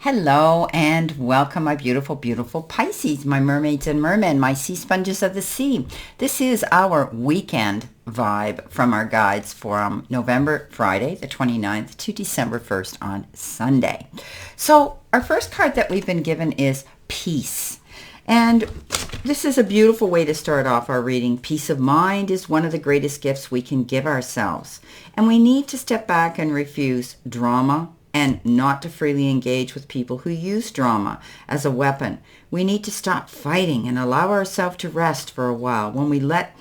Hello and welcome, my beautiful, beautiful Pisces, my mermaids and mermen, my sea sponges of the sea. This is our weekend vibe from our guides from November, Friday, the 29th to December 1st on Sunday. So our first card that we've been given is peace. And this is a beautiful way to start off our reading. Peace of mind is one of the greatest gifts we can give ourselves. And we need to step back and refuse drama and not to freely engage with people who use drama as a weapon. We need to stop fighting and allow ourselves to rest for a while. When we let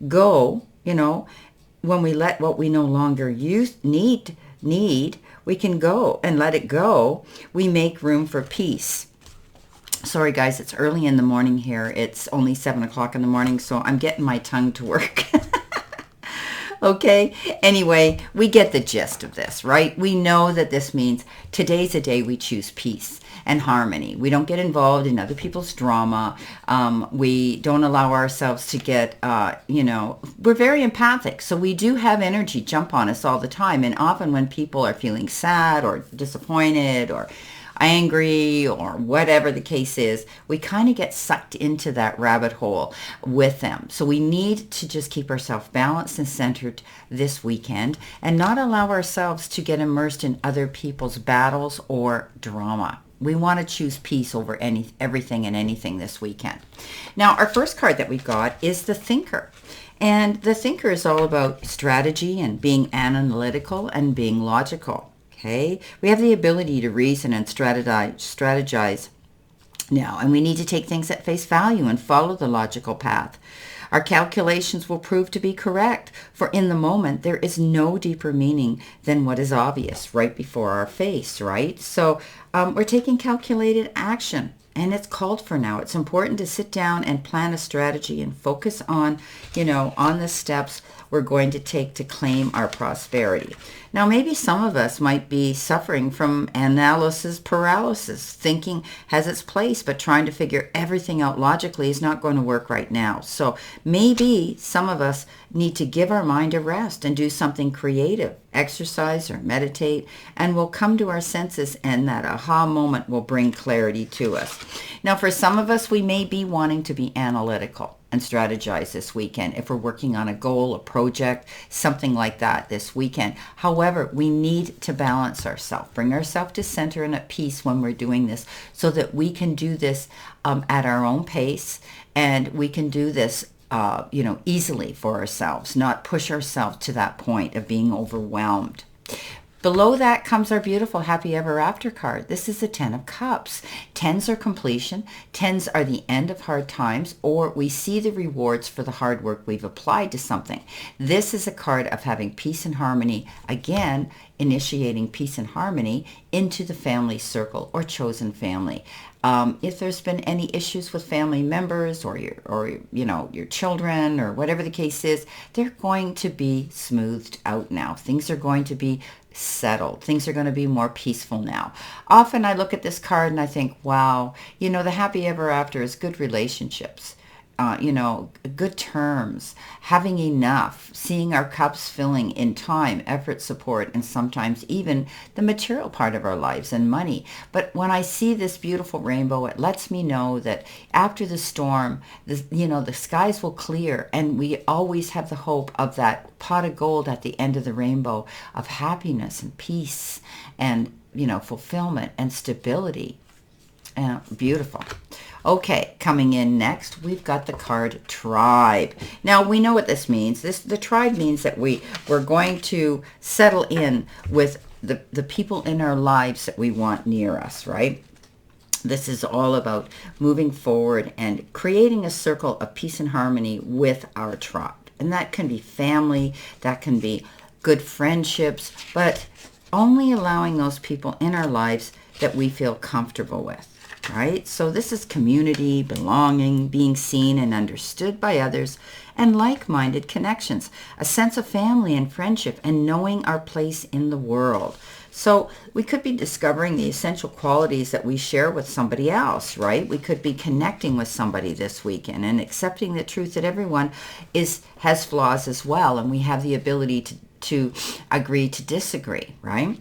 go, when we let what we no longer need, we can go and let it go. We make room for peace. Sorry, guys, it's early in the morning here. It's only 7 o'clock in the morning, so I'm getting my tongue to work. Okay. Anyway, we get the gist of this, right? We know that this means today's a day we choose peace and harmony. We don't get involved in other people's drama. We don't allow ourselves to get, we're very empathic. So we do have energy jump on us all the time. And often when people are feeling sad or disappointed or angry or whatever the case is, we kind of get sucked into that rabbit hole with them. So we need to just keep ourselves balanced and centered this weekend and not allow ourselves to get immersed in other people's battles or drama. We want to choose peace over everything and anything this weekend. Now, our first card that we got is the Thinker. And the Thinker is all about strategy and being analytical and being logical. Okay, we have the ability to reason and strategize now, and we need to take things at face value and follow the logical path. Our calculations will prove to be correct, for in the moment, there is no deeper meaning than what is obvious right before our face, right? So we're taking calculated action. And it's called for now. It's important to sit down and plan a strategy and focus on, on the steps we're going to take to claim our prosperity. Now, maybe some of us might be suffering from analysis paralysis. Thinking has its place, but trying to figure everything out logically is not going to work right now. So maybe some of us need to give our mind a rest and do something creative, exercise or meditate, and we'll come to our senses, and that aha moment will bring clarity to us. Now, for some of us, we may be wanting to be analytical and strategize this weekend if we're working on a goal, a project, something like that this weekend. However, we need to balance ourselves, bring ourselves to center and at peace when we're doing this, so that we can do this at our own pace, and we can do this easily for ourselves, not push ourselves to that point of being overwhelmed. Below that comes our beautiful Happy Ever After card. This is the 10 of Cups. 10s are completion. 10s are the end of hard times, or we see the rewards for the hard work we've applied to something. This is a card of having peace and harmony. Again, initiating peace and harmony into the family circle or chosen family. If there's been any issues with family members or your children or whatever the case is, they're going to be smoothed out now. Things are going to be settled. Things are going to be more peaceful now. Often I look at this card and I think, wow, the happy ever after is good relationships. Good terms, having enough, seeing our cups filling in time, effort, support, and sometimes even the material part of our lives and money. But when I see this beautiful rainbow, it lets me know that after the storm, the skies will clear, and we always have the hope of that pot of gold at the end of the rainbow of happiness and peace and, fulfillment and stability. Beautiful. Okay, coming in next, we've got the card Tribe. Now, we know what this means. The tribe means that we're going to settle in with the people in our lives that we want near us, right? This is all about moving forward and creating a circle of peace and harmony with our tribe. And that can be family, that can be good friendships, but only allowing those people in our lives that we feel comfortable with. Right? So this is community, belonging, being seen and understood by others, and like-minded connections, a sense of family and friendship, and knowing our place in the world. So we could be discovering the essential qualities that we share with somebody else, right? We could be connecting with somebody this weekend and accepting the truth that everyone has flaws as well, and we have the ability to agree to disagree, right?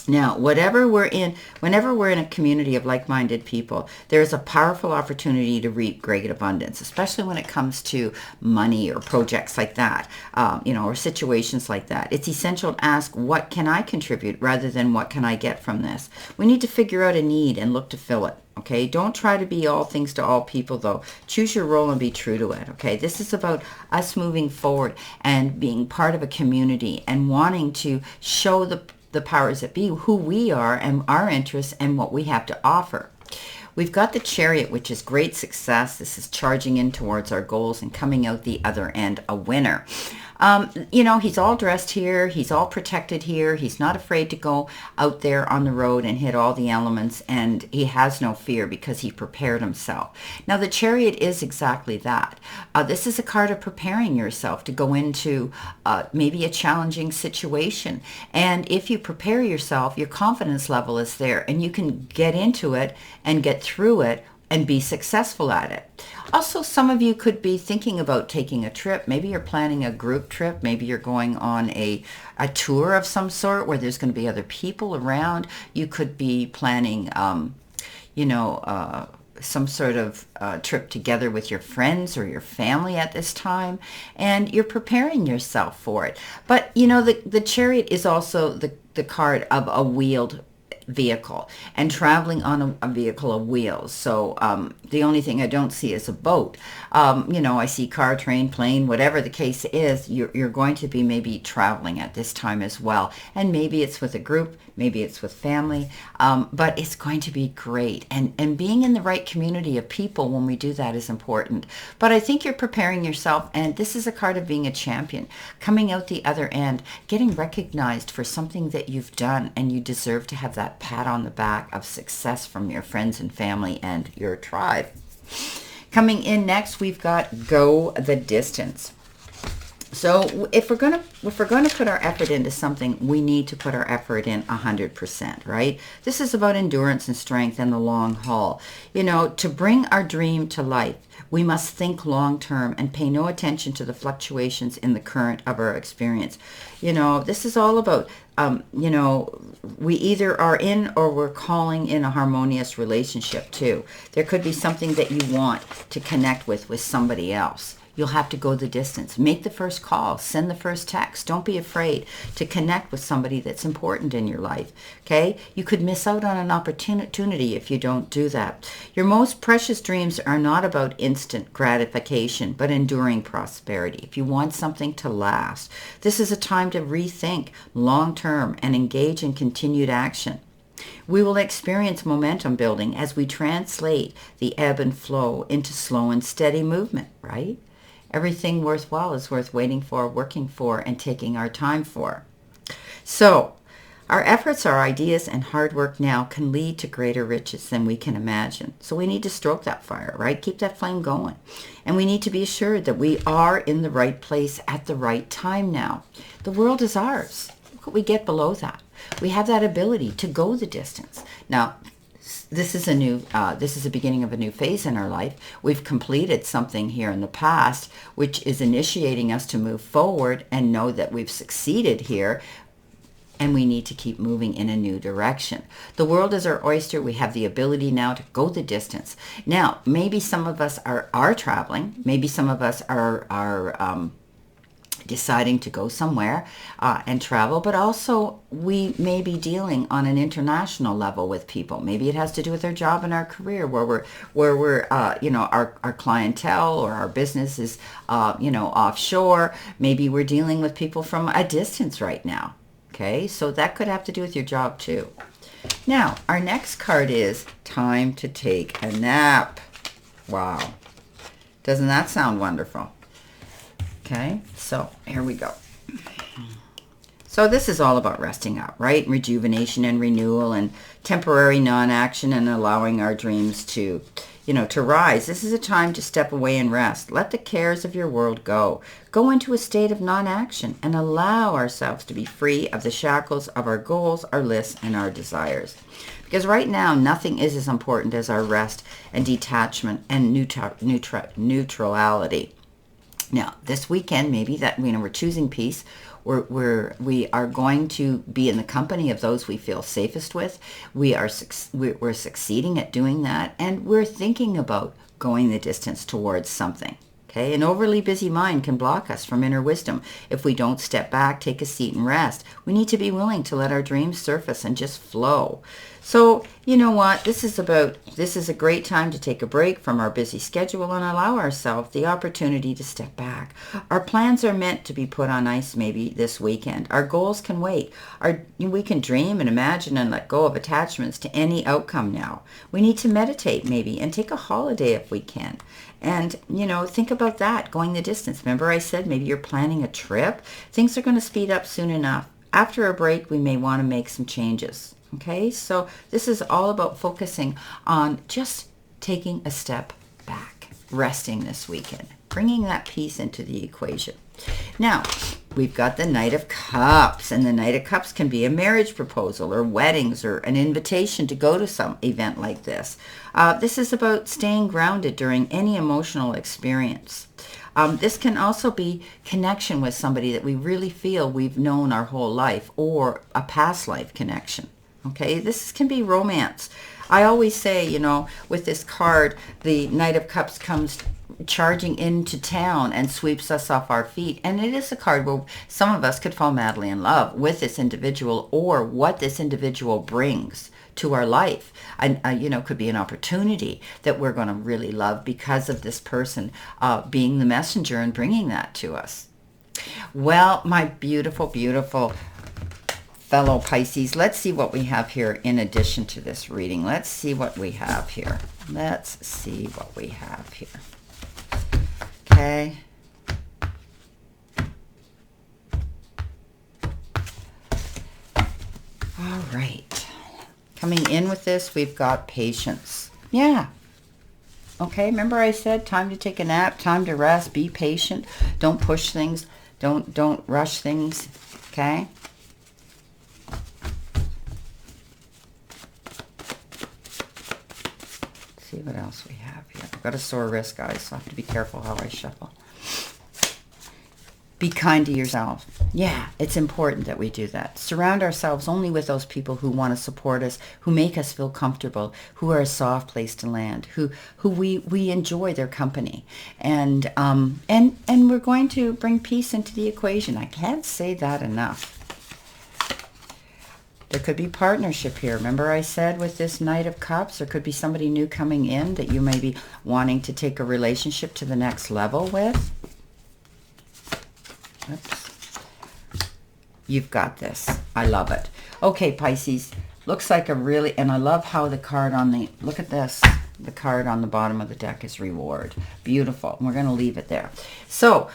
Now, whenever we're in a community of like-minded people, there is a powerful opportunity to reap great abundance, especially when it comes to money or projects like that, or situations like that. It's essential to ask, what can I contribute rather than what can I get from this? We need to figure out a need and look to fill it. Okay, don't try to be all things to all people, though. Choose your role and be true to it. Okay, this is about us moving forward and being part of a community and wanting to show the powers that be who we are and our interests and what we have to offer. We've got the Chariot, which is great success. This is charging in towards our goals and coming out the other end a winner. He's all dressed here. He's all protected here. He's not afraid to go out there on the road and hit all the elements, and he has no fear because he prepared himself. Now, the Chariot is exactly that. This is a card of preparing yourself to go into maybe a challenging situation. And if you prepare yourself, your confidence level is there, and you can get into it and get through it and be successful at it. Also, some of you could be thinking about taking a trip. Maybe you're planning a group trip. Maybe you're going on a tour of some sort where there's going to be other people around. You could be planning, some sort of trip together with your friends or your family at this time, and you're preparing yourself for it. But, the Chariot is also the card of a wheeled vehicle and traveling on a vehicle of wheels. So the only thing I don't see is a boat. I see car, train, plane, whatever the case is, you're going to be maybe traveling at this time as well. And maybe it's with a group, maybe it's with family, but it's going to be great. And being in the right community of people when we do that is important. But I think you're preparing yourself, and this is a card of being a champion, coming out the other end, getting recognized for something that you've done, and you deserve to have that pat on the back of success from your friends and family and your tribe. Coming in next, we've got Go the Distance. So if we're gonna put our effort into something, we need to put our effort in 100%, right? This is about endurance and strength and the long haul. To bring our dream to life, we must think long term and pay no attention to the fluctuations in the current of our experience. This is all about, we either are in or we're calling in a harmonious relationship too. There could be something that you want to connect with somebody else. You'll have to go the distance. Make the first call. Send the first text. Don't be afraid to connect with somebody that's important in your life, okay? You could miss out on an opportunity if you don't do that. Your most precious dreams are not about instant gratification, but enduring prosperity. If you want something to last, this is a time to rethink long-term and engage in continued action. We will experience momentum building as we translate the ebb and flow into slow and steady movement, right? Everything worthwhile is worth waiting for, working for, and taking our time for. So, our efforts, our ideas, and hard work now can lead to greater riches than we can imagine. So we need to stoke that fire, right? Keep that flame going. And we need to be assured that we are in the right place at the right time now. The world is ours. Look what we get below that. We have that ability to go the distance. Now, this is a beginning of a new phase in our life. We've completed something here in the past, which is initiating us to move forward and know that we've succeeded here, and we need to keep moving in a new direction. The world is our oyster. We have the ability now to go the distance. Now, maybe some of us are traveling. Maybe some of us are deciding to go somewhere and travel, but also we may be dealing on an international level with people. Maybe it has to do with our job and our career, where we're our clientele or our business is offshore. Maybe we're dealing with people from a distance right now. Okay, so that could have to do with your job too. Now, our next card is time to take a nap. Wow, doesn't that sound wonderful? Okay, so here we go. So this is all about resting up, right? Rejuvenation and renewal and temporary non-action and allowing our dreams to rise. This is a time to step away and rest. Let the cares of your world go. Go into a state of non-action and allow ourselves to be free of the shackles of our goals, our lists, and our desires. Because right now, nothing is as important as our rest and detachment and neutrality. Now, this weekend, maybe that we're choosing peace, We are going to be in the company of those we feel safest with. We're succeeding at doing that, and we're thinking about going the distance towards something. Okay, an overly busy mind can block us from inner wisdom. If we don't step back, take a seat and rest, we need to be willing to let our dreams surface and just flow. So, you know what? This is a great time to take a break from our busy schedule and allow ourselves the opportunity to step back. Our plans are meant to be put on ice maybe this weekend. Our goals can wait. We can dream and imagine and let go of attachments to any outcome now. We need to meditate maybe and take a holiday if we can. And, think about that, going the distance. Remember I said maybe you're planning a trip? Things are going to speed up soon enough. After a break, we may want to make some changes. Okay, so this is all about focusing on just taking a step back, resting this weekend, bringing that peace into the equation. Now, we've got the Knight of Cups, and the Knight of Cups can be a marriage proposal or weddings or an invitation to go to some event like this. This is about staying grounded during any emotional experience. This can also be connection with somebody that we really feel we've known our whole life, or a past life connection. Okay, this can be romance. I always say, with this card, the Knight of Cups comes charging into town and sweeps us off our feet. And it is a card where some of us could fall madly in love with this individual or what this individual brings to our life. And, could be an opportunity that we're going to really love because of this person being the messenger and bringing that to us. Well, my beautiful, beautiful fellow Pisces, let's see what we have here in addition to this reading. Let's see what we have here. Okay. All right. Coming in with this, we've got patience. Yeah. Okay, remember I said time to take a nap, time to rest, be patient. Don't push things. Don't rush things. Okay? See what else we have here. I've got a sore wrist, guys, so I have to be careful how I shuffle. Be kind to yourself. Yeah, it's important that we do that. Surround ourselves only with those people who want to support us, who make us feel comfortable, who are a soft place to land, who we enjoy their company. And we're going to bring peace into the equation. I can't say that enough. There could be partnership here. Remember I said with this Knight of Cups, there could be somebody new coming in that you may be wanting to take a relationship to the next level with. Oops. You've got this. I love it. Okay, Pisces. Looks like and I love how the card look at this. The card on the bottom of the deck is reward. Beautiful. And we're going to leave it there. So,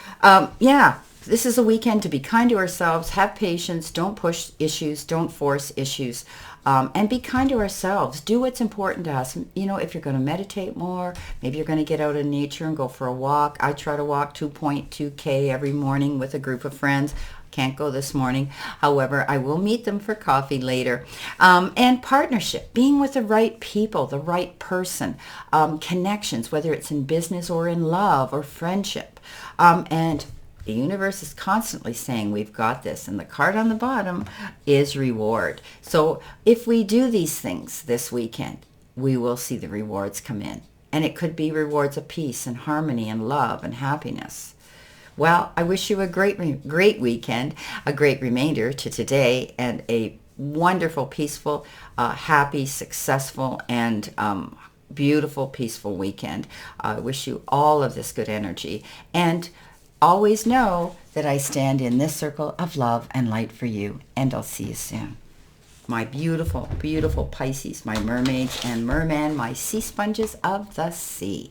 yeah. This is a weekend to be kind to ourselves, have patience, don't push issues, don't force issues, and be kind to ourselves. Do what's important to us. If you're going to meditate more, maybe you're going to get out in nature and go for a walk. I try to walk 2.2K every morning with a group of friends. Can't go this morning. However, I will meet them for coffee later. And partnership, being with the right people, the right person, connections, whether it's in business or in love or friendship, and the universe is constantly saying we've got this, and the card on the bottom is reward. So if we do these things this weekend, we will see the rewards come in. And it could be rewards of peace and harmony and love and happiness. Well, I wish you a great weekend, a great remainder to today, and a wonderful, peaceful, happy, successful, and beautiful, peaceful weekend. I wish you all of this good energy. And always know that I stand in this circle of love and light for you, and I'll see you soon. My beautiful, beautiful Pisces, my mermaids and merman, my sea sponges of the sea.